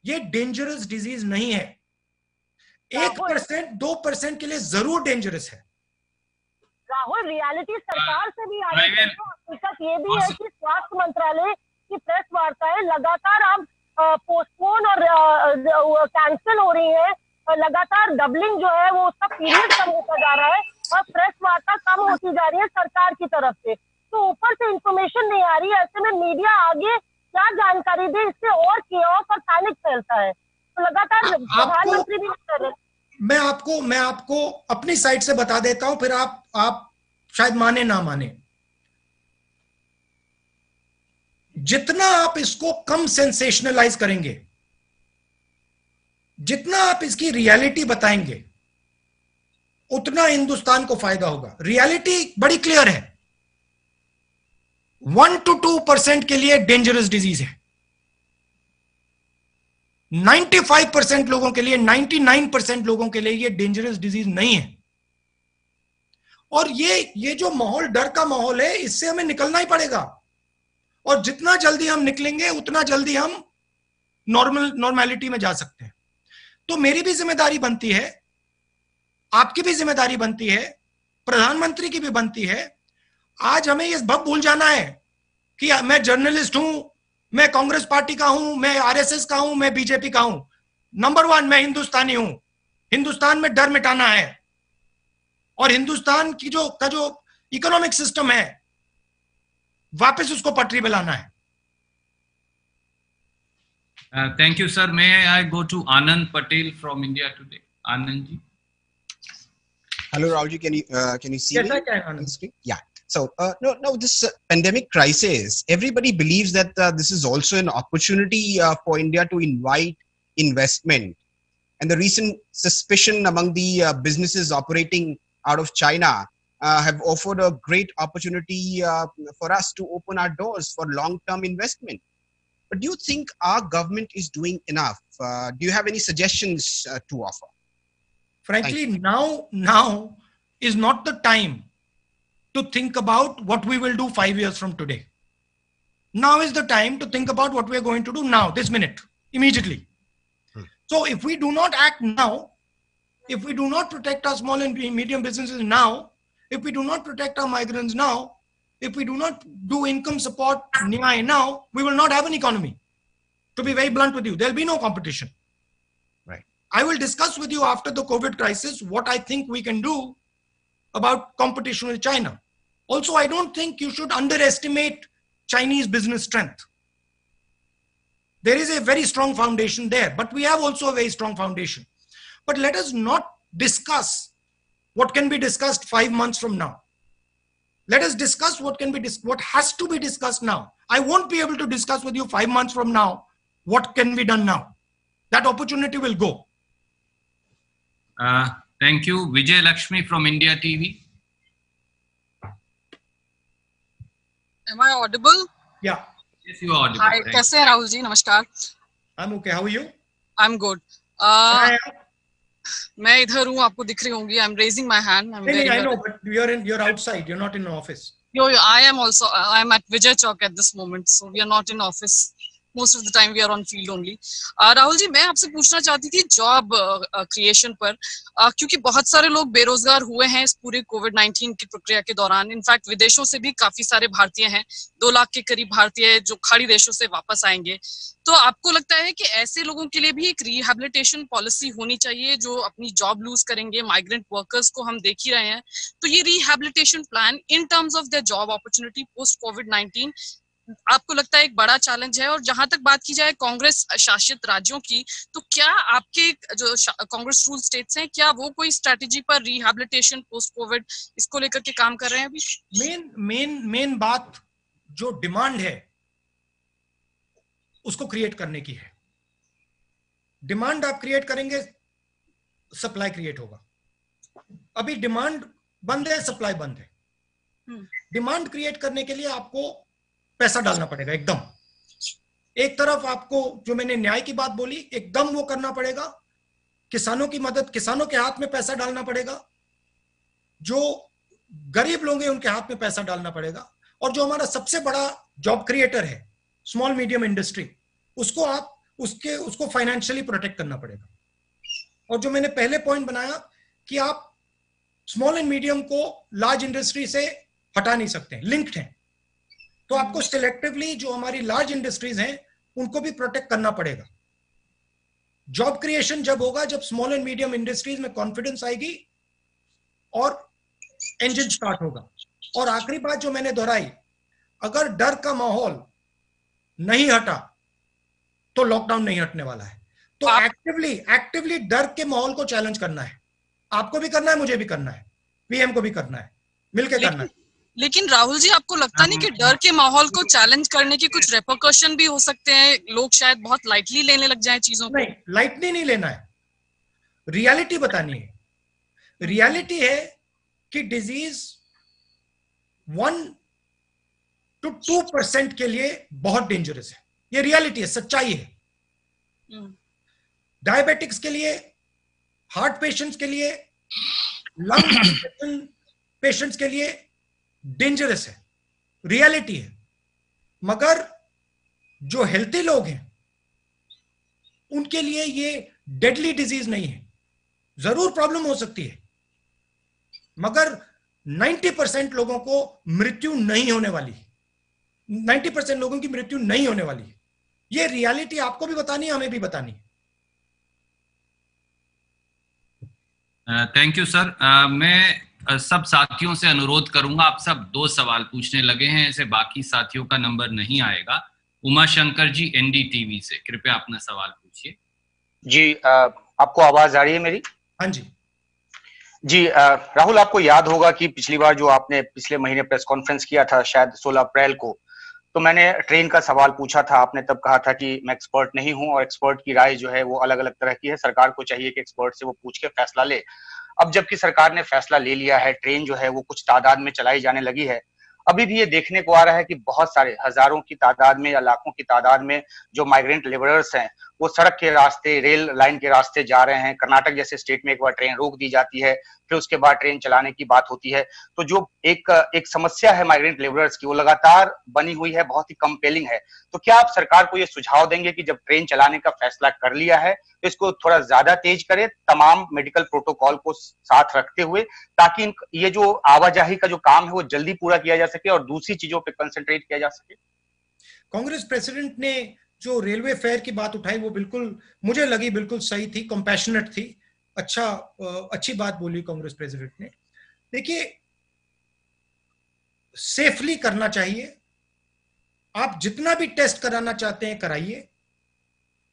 ये dangerous disease नहीं है। 1% 2% के लिए जरूर डेंजरस है। राहुल, रियलिटी सरकार से भी आ रही है। हकीकत ये भी है कि स्वास्थ्य मंत्रालय की प्रेस वार्ताएं लगातार अब पोस्टपोन और कैंसिल हो रही है। लगातार डबलिंग जो है वो उसका पीरियड कम होता जा रहा है और प्रेस वार्ता कम होती जा रही है सरकार की तरफ से। तो ऊपर से इंफॉर्मेशन नहीं आ रही है, ऐसे में मीडिया आगे क्या जानकारी दे, इससे और केओस और पैनिक फैलता है। तो लगातार प्रधानमंत्री भी कर रहे हैं। मैं आपको अपनी साइड से बता देता हूं, फिर आप शायद माने ना माने। जितना आप इसको कम सेंसेशनलाइज करेंगे, जितना आप इसकी रियलिटी बताएंगे, उतना हिंदुस्तान को फायदा होगा। रियलिटी बड़ी क्लियर है, 1 to 2% के लिए डेंजरस डिजीज है, 95% लोगों के लिए, 99% लोगों के लिए ये डेंजरस डिजीज नहीं है। और ये जो माहौल, डर का माहौल है, इससे हमें निकलना ही पड़ेगा। और जितना जल्दी हम निकलेंगे उतना जल्दी हम नॉर्मेलिटी में जा सकते हैं। तो मेरी भी जिम्मेदारी बनती है, आपकी भी जिम्मेदारी बनती है, प्रधानमंत्री की भी बनती है। आज हमें ये भूल जाना है कि मैं जर्नलिस्ट हूं, मैं कांग्रेस पार्टी का हूं, मैं आरएसएस का हूं, मैं बीजेपी का हूं। नंबर 1 मैं हिंदुस्तानी हूं। हिंदुस्तान में डर मिटाना है और हिंदुस्तान की जो इकोनॉमिक सिस्टम है वापस उसको पटरी पे लाना है। Thank you, sir. May I go to Anand Patel from India Today? Anand ji. Hello, Rahul ji. Can you see yes, me? I can, Anand. Yeah. So, no, this pandemic crisis, everybody believes that this is also an opportunity for India to invite investment. And the recent suspicion among the businesses operating out of China have offered a great opportunity for us to open our doors for long-term investment. But do you think our government is doing enough? Do you have any suggestions to offer? Frankly, now is not the time to think about what we will do 5 years from today. Now is the time to think about what we are going to do now, this minute, immediately. So if we do not act now, if we do not protect our small and medium businesses now, if we do not protect our migrants now, if we do not do income support now, we will not have an economy. To be very blunt with you, there'll be no competition. Right. I will discuss with you after the COVID crisis what I think we can do about competition with China. Also, I don't think you should underestimate Chinese business strength. There is a very strong foundation there, but we have also a very strong foundation. But let us not discuss what can be discussed 5 months from now. Let us discuss what has to be discussed now. I won't be able to discuss with you 5 months from now what can be done now. That opportunity will go. Thank you. Vijay Lakshmi from India TV. Am I audible? Yeah. Yes, you are audible. Hi, कैसे हैं राहुल जी? नमस्कार. I'm okay. How are you? I'm good. मैं इधर हूँ, आपको दिख रही होंगी. I'm raising my hand. I know, but you're outside. You're not in the office. I am also. I'm at Vijay Chowk at this moment, so we are not in office. Most of the time we are on field only. Rahul ji, मैं आपसे पूछना चाहती थी job creation पर, क्योंकि बहुत सारे लोग बेरोजगार हुए हैं इस पूरे कोविड-19 की प्रक्रिया के दौरान. इनफैक्ट विदेशों से भी काफी सारे भारतीय हैं, 2 लाख के करीब भारतीय जो खाड़ी देशों से वापस आएंगे. तो आपको लगता है कि ऐसे लोगों के लिए भी एक रिहैबिलिटेशन पॉलिसी होनी चाहिए जो अपनी जॉब लूज करेंगे? माइग्रेंट वर्कर्स को हम देख ही रहे हैं. तो ये rehabilitation plan in terms of their job opportunity post कोविड-19 आपको लगता है एक बड़ा चैलेंज है? और जहां तक बात की जाए कांग्रेस शासित राज्यों की, तो क्या आपके जो कांग्रेस रूल स्टेट्स हैं, क्या वो कोई स्ट्रेटेजी पर रिहैबिलिटेशन पोस्ट कोविड इसको लेकर के काम कर रहे हैं अभी? मेन बात जो डिमांड है उसको क्रिएट करने की है. डिमांड आप क्रिएट करेंगे, सप्लाई क्रिएट होगा. अभी डिमांड बंद है, सप्लाई बंद है. डिमांड क्रिएट करने के लिए आपको पैसा डालना पड़ेगा. एकदम एक तरफ आपको, जो मैंने न्याय की बात बोली, एकदम वो करना पड़ेगा. किसानों की मदद, किसानों के हाथ में पैसा डालना पड़ेगा. जो गरीब लोग हैं उनके हाथ में पैसा डालना पड़ेगा. और जो हमारा सबसे बड़ा जॉब क्रिएटर है, स्मॉल मीडियम इंडस्ट्री, उसको फाइनेंशियली प्रोटेक्ट करना पड़ेगा। और जो मैंने पहले पॉइंट बनाया कि आप स्मॉल एंड मीडियम को लार्ज इंडस्ट्री से हटा नहीं सकते, लिंक्ड हैं, तो आपको सिलेक्टिवली जो हमारी लार्ज इंडस्ट्रीज हैं उनको भी प्रोटेक्ट करना पड़ेगा। जॉब क्रिएशन जब होगा जब स्मॉल एंड मीडियम इंडस्ट्रीज में कॉन्फिडेंस आएगी और इंजन स्टार्ट होगा। और आखिरी बात जो मैंने दोहराई, अगर डर का माहौल नहीं हटा तो लॉकडाउन नहीं हटने वाला है। तो एक्टिवली डर के माहौल को चैलेंज करना है, आपको भी करना है, मुझे भी करना है, पीएम को भी करना है, मिलकर करना है। लेकिन राहुल जी, आपको लगता नहीं कि डर के माहौल को चैलेंज करने के कुछ रेपरकशन भी हो सकते हैं? लोग शायद बहुत लाइटली लेने लग जाएं चीजों को। नहीं, लाइटली नहीं लेना है, रियलिटी बतानी है। रियलिटी है कि डिजीज 1 to 2% के लिए बहुत डेंजरस है, ये रियलिटी है, सच्चाई है। डायबिटिक्स के लिए, हार्ट पेशेंट्स के लिए, लंग पेशेंट्स के लिए डेंजरस है, रियलिटी है। मगर जो हेल्थी लोग हैं उनके लिए ये डेडली डिजीज नहीं है। जरूर प्रॉब्लम हो सकती है मगर 90% लोगों को मृत्यु नहीं होने वाली, 90% लोगों की मृत्यु नहीं होने वाली है। ये रियलिटी आपको भी बतानी है, हमें भी बतानी है। Thank you sir. मैं सब साथियों से अनुरोध करूंगा, आप सब 2 सवाल पूछने लगे हैं, ऐसे बाकी साथियों का नंबर नहीं आएगा। उमा शंकर जी एनडीटीवी से, कृपया अपना सवाल पूछिए। जी, आपको आवाज आ रही है मेरी? हाँ जी। जी, राहुल, आपको याद होगा कि पिछली बार जो आपने पिछले महीने प्रेस कॉन्फ्रेंस किया था, शायद 16 अप्रैल को, तो मैंने ट्रेन का सवाल पूछा था। आपने तब कहा था कि मैं एक्सपर्ट नहीं हूं और एक्सपर्ट की राय जो है वो अलग अलग तरह की है, सरकार को चाहिए कि एक्सपर्ट से वो पूछ के फैसला ले। अब जबकि सरकार ने फैसला ले लिया है, ट्रेन जो है वो कुछ तादाद में चलाई जाने लगी है, अभी भी ये देखने को आ रहा है कि बहुत सारे हजारों की तादाद में या लाखों की तादाद में जो माइग्रेंट लेबरर्स हैं वो सड़क के रास्ते, रेल लाइन के रास्ते जा रहे हैं। कर्नाटक जैसे स्टेट में एक बार ट्रेन रोक दी जाती है, फिर उसके बाद ट्रेन चलाने की बात होती है। तो जो एक समस्या है माइग्रेंट लेबरर्स की, वो लगातार बनी हुई है, बहुत ही कंपेलिंग है। तो क्या आप सरकार को ये सुझाव देंगे कि जब ट्रेन चलाने का फैसला कर लिया है तो इसको थोड़ा ज्यादा तेज करे, तमाम मेडिकल प्रोटोकॉल को साथ रखते हुए, ताकि ये जो आवाजाही का जो काम है वो जल्दी पूरा किया जा सके और दूसरी चीजों पर कंसंट्रेट किया जा सके? कांग्रेस प्रेसिडेंट ने जो रेलवे फेयर की बात उठाई वो बिल्कुल मुझे लगी बिल्कुल सही थी, कंपैशनेट थी, अच्छी बात बोली कांग्रेस प्रेसिडेंट ने। देखिए, सेफली करना चाहिए, आप जितना भी टेस्ट कराना चाहते हैं कराइए,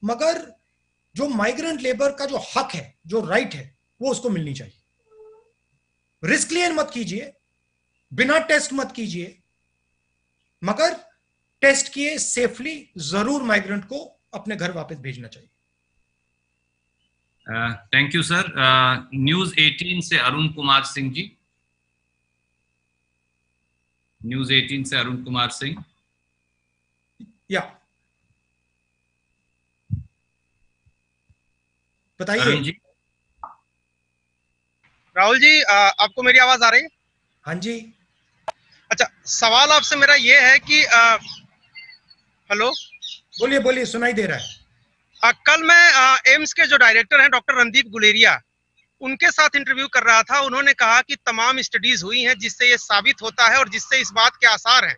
मगर जो माइग्रेंट लेबर का जो हक है, जो राइट है, वो उसको मिलनी चाहिए। रिस्क लिए मत कीजिए, बिना टेस्ट मत कीजिए, मगर टेस्ट किए सेफली जरूर माइग्रेंट को अपने घर वापस भेजना चाहिए। Thank you sir. न्यूज 18 से अरुण कुमार सिंह जी, न्यूज 18 से अरुण कुमार सिंह। या बताइए। अरुण जी। राहुल जी, आपको मेरी आवाज आ रही है? हाँ जी। अच्छा, सवाल आपसे मेरा ये है कि हेलो, बोलिए बोलिए, सुनाई दे रहा है। कल मैं एम्स के जो डायरेक्टर हैं डॉक्टर रणदीप गुलेरिया, उनके साथ इंटरव्यू कर रहा था। उन्होंने कहा कि तमाम स्टडीज हुई हैं जिससे ये साबित होता है और जिससे इस बात के आसार हैं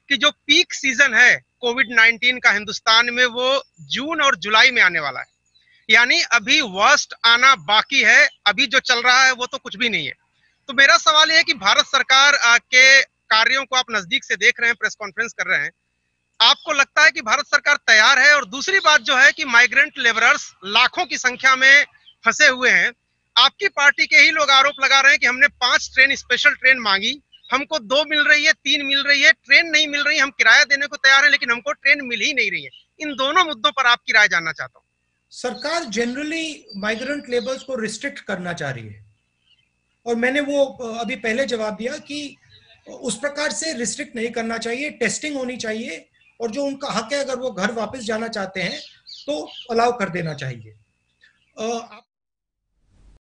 कि जो पीक सीजन है कोविड-19 का हिंदुस्तान में वो जून और जुलाई में आने वाला है। यानी अभी वर्स्ट आना बाकी है, अभी जो चल रहा है वो तो कुछ भी नहीं है। तो मेरा सवाल ये है कि भारत सरकार के कार्यों को आप नजदीक से देख रहे हैं, प्रेस कॉन्फ्रेंस कर रहे हैं, आपको लगता है कि भारत सरकार तैयार है? और दूसरी बात जो है कि माइग्रेंट लेबरर्स लाखों की संख्या में फंसे हुए हैं, आपकी पार्टी के ही लोग आरोप लगा रहे हैं कि हमने 5 ट्रेन, स्पेशल ट्रेन मांगी, हमको 2 मिल रही है, 3 मिल रही है, ट्रेन नहीं मिल रही, हम किराया देने को तैयार है लेकिन हमको ट्रेन मिल ही नहीं रही है। इन दोनों मुद्दों पर आपकी राय जानना चाहता हूँ। सरकार जनरली माइग्रेंट लेबर्स को रिस्ट्रिक्ट करना चाह रही है और मैंने वो अभी पहले जवाब दिया कि उस प्रकार से रिस्ट्रिक्ट नहीं करना चाहिए, टेस्टिंग होनी चाहिए और जो उनका हक है अगर वो घर वापस जाना चाहते हैं तो अलाउ कर देना चाहिए।